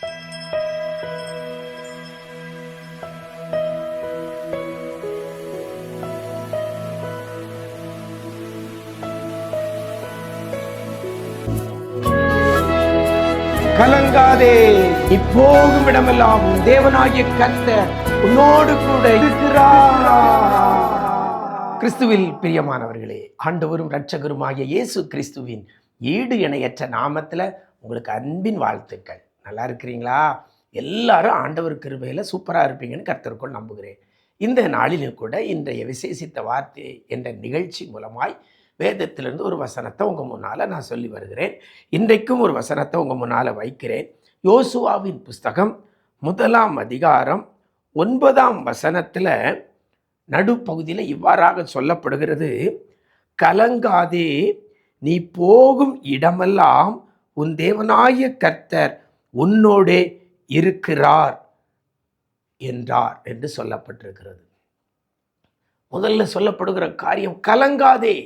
கலங்காதே, நீ போகும் இடமெல்லாம் தேவனாகிய கர்த்தர் உன்னோடு கூட இருக்கிறார். கிறிஸ்துவில் பிரியமானவர்களே, ஆண்டவரும் இரட்சகருமாகிய இயேசு கிறிஸ்துவின் ஈடு இணையற்ற நாமத்தில் உங்களுக்கு அன்பின் வாழ்த்துக்கள். நல்லா இருக்கிறீங்களா? எல்லாரும் ஆண்டவர் கிருபையில் சூப்பராக இருப்பீங்கன்னு கர்த்தருக்குள் நம்புகிறேன். இந்த நாளிலும் கூட இன்றைய விசேஷித்த வார்த்தை என்ற நிகழ்ச்சி மூலமாய் வேதத்திலிருந்து ஒரு வசனத்தை உங்கள் முன்னால் நான் சொல்லி வருகிறேன். இன்றைக்கும் ஒரு வசனத்தை உங்கள் முன்னால் வைக்கிறேன். யோசுவாவின் புஸ்தகம் 1ஆம் அதிகாரம் 9ஆம் வசனத்தில் நடுப்பகுதியில் இவ்வாறாக சொல்லப்படுகிறது, கலங்காதே, நீ போகும் இடமெல்லாம் உன் தேவனாகிய கர்த்தர் உன்னோடே இருக்கிறார் என்றார் என்று சொல்லப்பட்டிருக்கிறது. முதல்ல சொல்லப்படுகிற காரியம் கலங்காதே.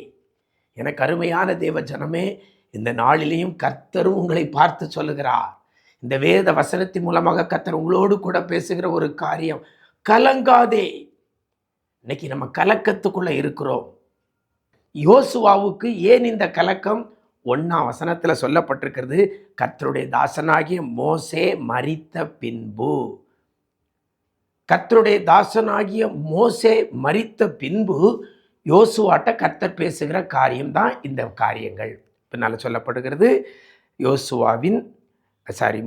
எனக்கு அருமையான தேவ ஜனமே, இந்த நாளிலேயும் கர்த்தரும் உங்களை பார்த்து சொல்லுகிறார். இந்த வேத வசனத்தின் மூலமாக கர்த்தர் உங்களோடு கூட பேசுகிற ஒரு காரியம், கலங்காதே. இன்னைக்கு நம்ம கலக்கத்துக்குள்ள இருக்கிறோம். யோசுவாவுக்கு ஏன் இந்த கலக்கம்? 1ஆம் வசனத்தில் சொல்லப்பட்டிருக்கிறது, கர்த்தருடைய தாசனாகிய மோசே மரித்த பின்பு. கர்த்தருடைய தாசனாகிய மோசே மரித்த பின்பு யோசுவாட்ட கர்த்தர் பேசுகிற காரியம்தான் இந்த காரியங்கள். பின்னால் சொல்லப்படுகிறது,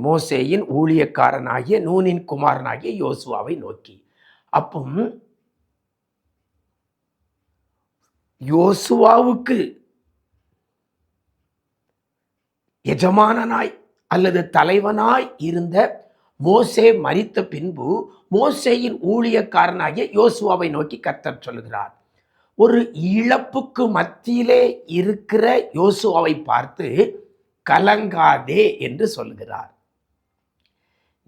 மோசேயின் ஊழியக்காரனாகிய நூனின் குமாரனாகிய யோசுவாவை நோக்கி. அப்போ யோசுவாவுக்கு எஜமானனாய் அல்லது தலைவனாய் இருந்த மோசே மரித்த பின்பு மோசேயின் ஊழியக்காரனாகிய யோசுவாவை நோக்கி கர்த்தர் சொல்லுகிறார். ஒரு இழப்புக்கு மத்தியிலே இருக்கிற யோசுவாவை பார்த்து கலங்காதே என்று சொல்லுகிறார்.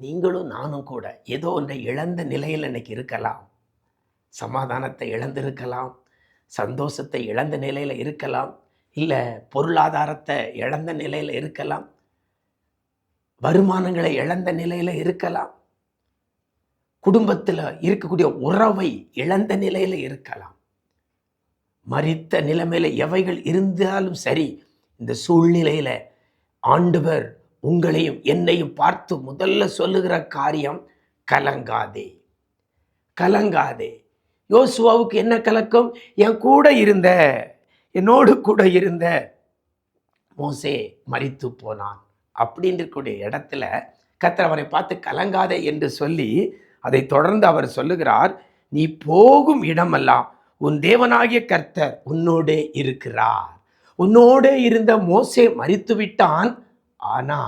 நீங்களும் நானும் கூட ஏதோ ஒன்றை இழந்த நிலையில் இன்னைக்கு இருக்கலாம். சமாதானத்தை இழந்திருக்கலாம், சந்தோஷத்தை இழந்த நிலையில் இருக்கலாம், இல்லை பொருளாதாரத்தை இழந்த நிலையில் இருக்கலாம், வருமானங்களை இழந்த நிலையில் இருக்கலாம், குடும்பத்தில் இருக்கக்கூடிய உறவை இழந்த நிலையில் இருக்கலாம். மரித்த நிலைமையில எவைகள் இருந்தாலும் சரி, இந்த சூழ்நிலையில் ஆண்டவர் உங்களையும் என்னையும் பார்த்து முதல்ல சொல்லுகிற காரியம் கலங்காதே, கலங்காதே. யோசுவாவுக்கு என்ன கலக்கம்? என்னோடு கூட இருந்த மோசே மரித்து போனான் அப்படின்னு இருக்கக்கூடிய இடத்துல கர்த்தர் அவரை பார்த்து கலங்காதே என்று சொல்லி அதை தொடர்ந்து அவர் சொல்லுகிறார், நீ போகும் இடமெல்லாம் உன் தேவனாகிய கர்த்தர் உன்னோடே இருக்கிறார். உன்னோடே இருந்த மோசே மரித்து விட்டான், ஆனா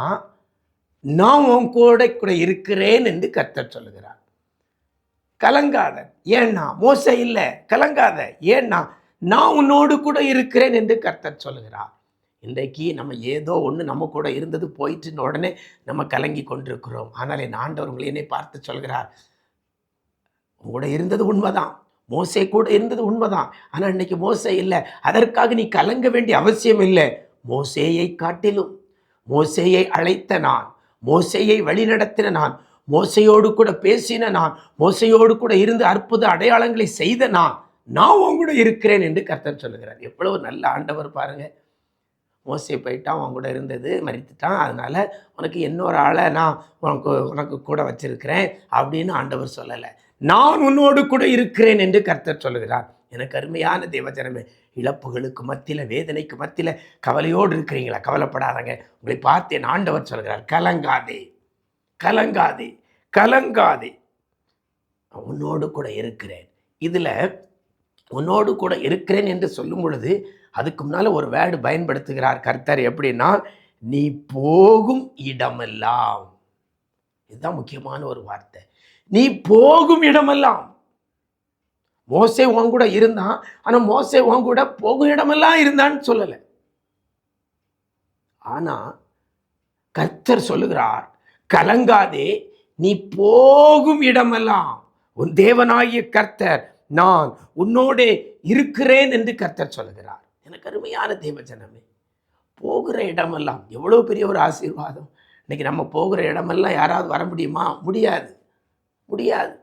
நான் உன் கூட இருக்கிறேன் என்று கர்த்தர் சொல்லுகிறார். கலங்காத, ஏன்னா மோசே இல்லை, கலங்காத, ஏன்னா நான் உன்னோடு கூட இருக்கிறேன் என்று கர்த்தர் சொல்லுகிறார். இன்றைக்கு நம்ம ஏதோ ஒன்று நம்ம கூட இருந்தது போயிட்டுன்னு உடனே நம்ம கலங்கி கொண்டிருக்கிறோம். ஆனால் என் ஆண்டவர் உங்களை என்னை பார்த்து சொல்கிறார், உங்களோட இருந்தது உண்மைதான், மோசே கூட இருந்தது உண்மைதான், ஆனால் இன்னைக்கு மோசே இல்லை. அதற்காக நீ கலங்க வேண்டிய அவசியம் இல்லை. மோசேயை காட்டிலும் மோசேயை அழைத்த நான், மோசேயை வழிநடத்தின நான், மோசையோடு கூட பேசின நான், மோசையோடு கூட இருந்து அற்புத அடையாளங்களை செய்த நான் உன் கூட இருக்கிறேன் என்று கர்த்தர் சொல்லுகிறார். எவ்வளவு நல்ல ஆண்டவர் பாருங்க. மோசே போயிட்டான், அவன் கூட இருந்தது மரித்துட்டான், அதனால உனக்கு இன்னொரு ஆளை நான் உனக்கு கூட வச்சிருக்கிறேன் அப்படின்னு ஆண்டவர் சொல்லலை. நான் உன்னோடு கூட இருக்கிறேன் என்று கர்த்தர் சொல்லுகிறார். எனக்கு அருமையான தேவஜனமே, இழப்புகளுக்கு மத்தியில், வேதனைக்கு மத்தியில் கவலையோடு இருக்கிறீங்களா? கவலைப்படாதங்க. உங்களை பார்த்து என் ஆண்டவர் சொல்கிறார், கலங்காதே, கலங்காதே, கலங்காதே, உன்னோடு கூட இருக்கிறேன். இதில் உன்னோடு கூட இருக்கிறேன் என்று சொல்லும் பொழுது அதுக்கு முன்னால் ஒரு வேர்டு பயன்படுத்துகிறார் கர்த்தர். எப்படின்னா, நீ போகும் இடமெல்லாம். இதுதான் முக்கியமான ஒரு வார்த்தை. நீ போகும் இடமெல்லாம். மோசே உன் கூட இருந்தான், ஆனால் மோசே உன் கூட போகும் இடமெல்லாம் இருந்தான்னு சொல்லலை. ஆனா கர்த்தர் சொல்லுகிறார், கலங்காதே, நீ போகும் இடமெல்லாம் உன் தேவனாகிய கர்த்தர் நான் உன்னோடே இருக்கிறேன் என்று கர்த்தர் சொல்லுகிறார். எனக்கு அருமையான தேவ ஜனமே, போகிற இடமெல்லாம் எவ்வளோ பெரிய ஒரு ஆசீர்வாதம். இன்னைக்கு நம்ம போகிற இடமெல்லாம் யாராவது வர முடியுமா? முடியாது, முடியாது.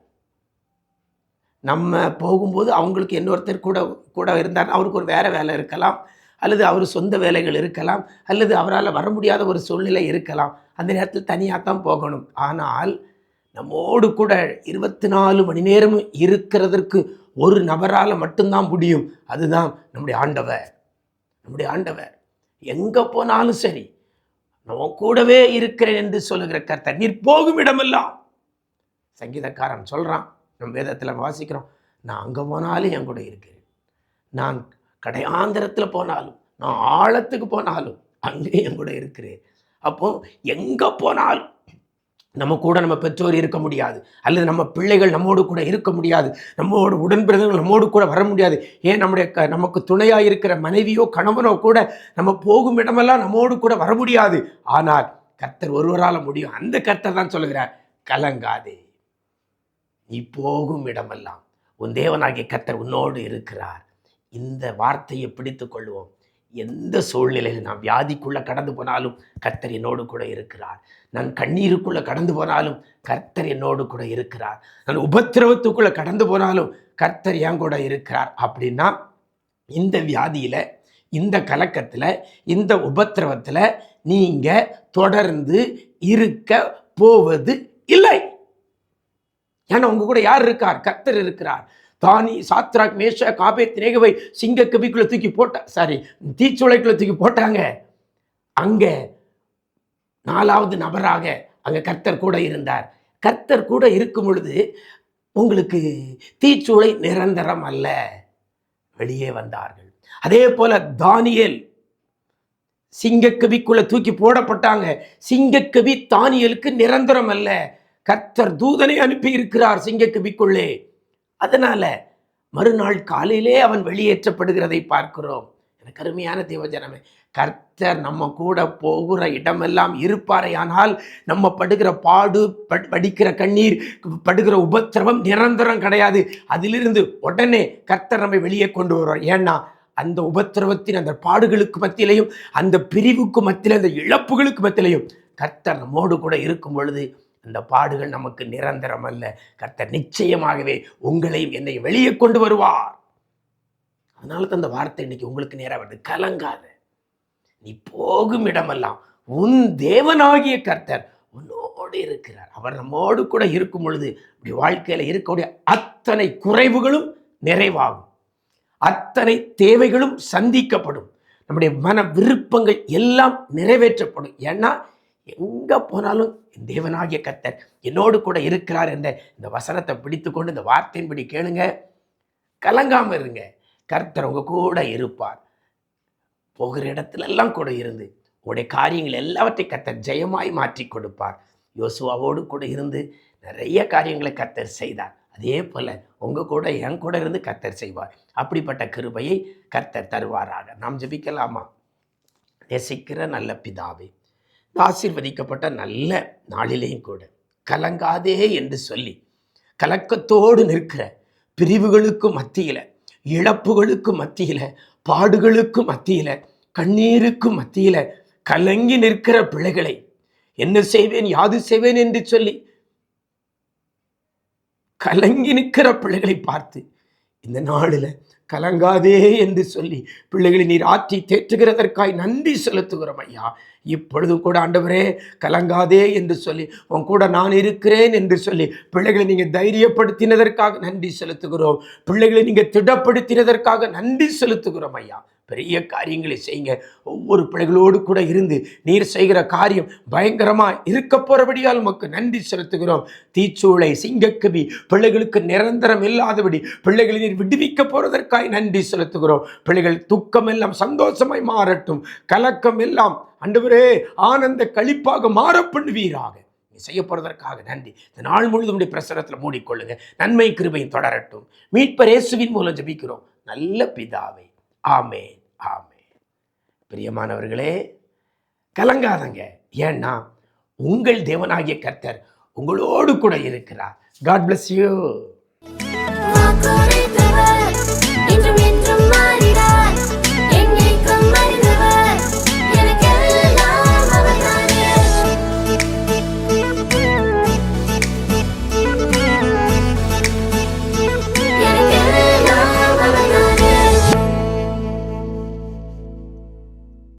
நம்ம போகும்போது அவங்களுக்கு இன்னொருத்தர் கூட கூட இருந்தார், அவருக்கு ஒரு வேறு வேலை இருக்கலாம், அல்லது அவர் சொந்த வேலைகள் இருக்கலாம், அல்லது அவரால் வர முடியாத ஒரு சூழ்நிலை இருக்கலாம். அந்த நேரத்தில் தனியாக தான் போகணும். ஆனால் நம்மோடு கூட 24 மணி நேரமும் இருக்கிறதற்கு ஒரு நபரால் மட்டும்தான் முடியும். அதுதான் நம்முடைய ஆண்டவர். நம்முடைய ஆண்டவர் எங்கே போனாலும் சரி, நம்ம கூடவே இருக்கிறேன் என்று சொல்லுகிற கர்த்தர். நீர் போகும் இடமெல்லாம், சங்கீதக்காரன் சொல்கிறான், நம்ம வேதத்தில் வாசிக்கிறோம், நான் அங்கே போனாலும் என் கூட இருக்கிறேன், நான் கடையாந்திரத்தில் போனாலும், நான் ஆழத்துக்கு போனாலும் அங்கேயும் என் கூட இருக்கிறேன். அப்போ எங்கே போனாலும் நம்ம கூட நம்ம பெற்றோர் இருக்க முடியாது, அல்லது நம்ம பிள்ளைகள் நம்மோடு கூட இருக்க முடியாது, நம்மோட உடன்பிறந்தவர்கள் நம்மோடு கூட வர முடியாது. ஏன் நமக்கு துணையாக இருக்கிற மனைவியோ கணவனோ கூட நம்ம போகும் இடமெல்லாம் நம்மோடு கூட வர முடியாது. ஆனால் கர்த்தர் ஒருவரால் முடியும். அந்த கர்த்தர் தான் சொல்லுகிறார், கலங்காதே, நீ போகும் இடமெல்லாம் உன் தேவனாகிய கர்த்தர் உன்னோடு இருக்கிறார். இந்த வார்த்தையை பிடித்து கொள்வோம். எந்த சூழ்நிலையில் நான் வியாதிக்குள்ளே கடந்து போனாலும் கர்த்தர் என்னோடு கூட இருக்கிறார். நான் கண்ணீருக்குள்ளே கடந்து போனாலும் கர்த்தர் என்னோடு கூட இருக்கிறார். நான் உபத்திரவத்துக்குள்ளே கடந்து போனாலும் கர்த்தர் என் கூட இருக்கிறார். அப்படின்னா இந்த வியாதியில், இந்த கலக்கத்தில், இந்த உபத்திரவத்தில் நீங்கள் தொடர்ந்து இருக்க போவது இல்லை. ஏன்னா உங்க கூட யார் இருக்கார்? கர்த்தர் இருக்கிறார். தானி, சாத்ராக், மேஷாக், ஆபேத்நேகோவை சிங்கக்கபிக்குள்ள தூக்கி தீச்சூளைக்குள்ள தூக்கி போட்டாங்க. அங்க 4வது நபராக அங்க கர்த்தர் கூட இருந்தார். கர்த்தர் கூட இருக்கும் பொழுது உங்களுக்கு தீச்சூளை நிரந்தரம் அல்ல, வெளியே வந்தார்கள். அதே போல தானியேல் சிங்கக்கபிக்குள்ள தூக்கி போடப்பட்டாங்க. சிங்கக்கபி தானியேலுக்கு நிரந்தரம் அல்ல, கர்த்தர் தூதனை அனுப்பி இருக்கிறார் சிங்கக்கபிக்குள்ளே. அதனால மறுநாள் காலையிலே அவன் வெளியேற்றப்படுகிறதை பார்க்கிறோம். எனக்கு அருமையான தேவஜனமே, கர்த்தர் நம்ம கூட போகிற இடமெல்லாம் இருப்பாரே, ஆனால் நம்ம படுகிற பாடு, வடிக்கிற கண்ணீர், படுகிற உபத்திரவம் நிரந்தரம் கிடையாது. அதிலிருந்து உடனே கர்த்தர் நம்மை வெளியே கொண்டு வருவார். ஏன்னா அந்த உபத்திரவத்தின், அந்த பாடுகளுக்கு மத்தியிலையும், அந்த பிரிவுக்கு மத்தியில, அந்த இழப்புகளுக்கு மத்தியிலையும் கர்த்தர் நம்மோடு கூட இருக்கும் பொழுது அந்த பாடுகள் நமக்கு நிரந்தரம் அல்ல. கர்த்தர் நிச்சயமாகவே உங்களையும் என்னை வெளியே கொண்டு வருவார். அதனால தான் அந்த வார்த்தை இன்னைக்கு உங்களுக்கு நேராக வருது, கலங்காத, நீ போகும் இடமெல்லாம் உன் தேவனாகிய கர்த்தர் உன்னோடு இருக்கிறார். அவர் நம்மோடு கூட இருக்கும் பொழுது இப்படி வாழ்க்கையில இருக்கக்கூடிய அத்தனை குறைவுகளும் நிறைவாகும், அத்தனை தேவைகளும் சந்திக்கப்படும், நம்முடைய மன விருப்பங்கள் எல்லாம் நிறைவேற்றப்படும். ஏன்னா எங்க போனாலும் என் தேவனாகிய கர்த்தர் என்னோடு கூட இருக்கிறார் என்ற இந்த வசனத்தை பிடித்து கொண்டு இந்த வார்த்தையின்படி கேளுங்க, கலங்காம இருங்க. கர்த்தர் உங்க கூட இருப்பார். போகிற இடத்துல எல்லாம் கூட இருந்து உங்களுடைய காரியங்கள் எல்லாவற்றையும் கர்த்தர் ஜெயமாய் மாற்றி கொடுப்பார். யோசுவாவோடு கூட இருந்து நிறைய காரியங்களை கர்த்தர் செய்தார். அதே போல உங்க கூட என் கூட இருந்து கர்த்தர் செய்வார். அப்படிப்பட்ட கிருபையை கர்த்தர் தருவாராக. நாம் ஜெபிக்கலாமா? நேசிக்கிற நல்ல பிதாவே, ஆசீர்வதிக்கப்பட்ட நல்ல நாளிலேயும் கூட கலங்காதே என்று சொல்லி கலக்கத்தோடு நிற்கிற பிரிவுகளுக்கு மத்தியில், இழப்புகளுக்கு மத்தியில், பாடுகளுக்கு மத்தியில், கண்ணீருக்கு மத்தியில் கலங்கி நிற்கிற பிள்ளைகளை என்ன செய்வேன் யாது செய்வேன் என்று சொல்லி கலங்கி நிற்கிற பிள்ளைகளை பார்த்து இந்த நாளில் கலங்காதே என்று சொல்லி பிள்ளைகளை நீர் ஆற்றி தேற்றுகிறதற்காய் நன்றி செலுத்துகிறோம் ஐயா. இப்பொழுதும் கூட ஆண்டவரே, கலங்காதே என்று சொல்லி உன் கூட நான் இருக்கிறேன் என்று சொல்லி பிள்ளைகளை நீங்கள் தைரியப்படுத்தினதற்காக நன்றி செலுத்துகிறோம். பிள்ளைகளை நீங்கள் திடப்படுத்தினதற்காக நன்றி செலுத்துகிறோம் ஐயா. பெரிய காரியங்களை செய்யுங்க. ஒவ்வொரு பிள்ளைகளோடு கூட இருந்து நீர் செய்கிற காரியம் பயங்கரமாக இருக்க போறபடியால் உமக்கு நன்றி செலுத்துகிறோம். தீச்சூளை, சிங்கக்கபி பிள்ளைகளுக்கு நிரந்தரம் இல்லாதபடி பிள்ளைகளை நீர் விடுவிக்க போறதற்காக நன்றி செலுத்துகிறோம். பிள்ளைகள் துக்கம் எல்லாம் சந்தோஷமாய் மாறட்டும், கலக்கம் எல்லாம் ஆண்டவரே ஆனந்த களிப்பாக மாற பண்ணுவீராக. செய்ய போறதற்காக நன்றி. இந்த நாள் முழுவதும் பிரசனத்தில் மூடிக்கொள்ளுங்க. நன்மை கிருபையும் தொடரட்டும். மீட்பர் இயேசுவின் மூலம் ஜெபிக்கிறோம் நல்ல பிதாவே, ஆமென், ஆமென். பிரியமானவர்களே, கலங்காதங்க. ஏன்னா உங்கள் தேவனாகிய கர்த்தர் உங்களோடு கூட இருக்கிறார். God bless you.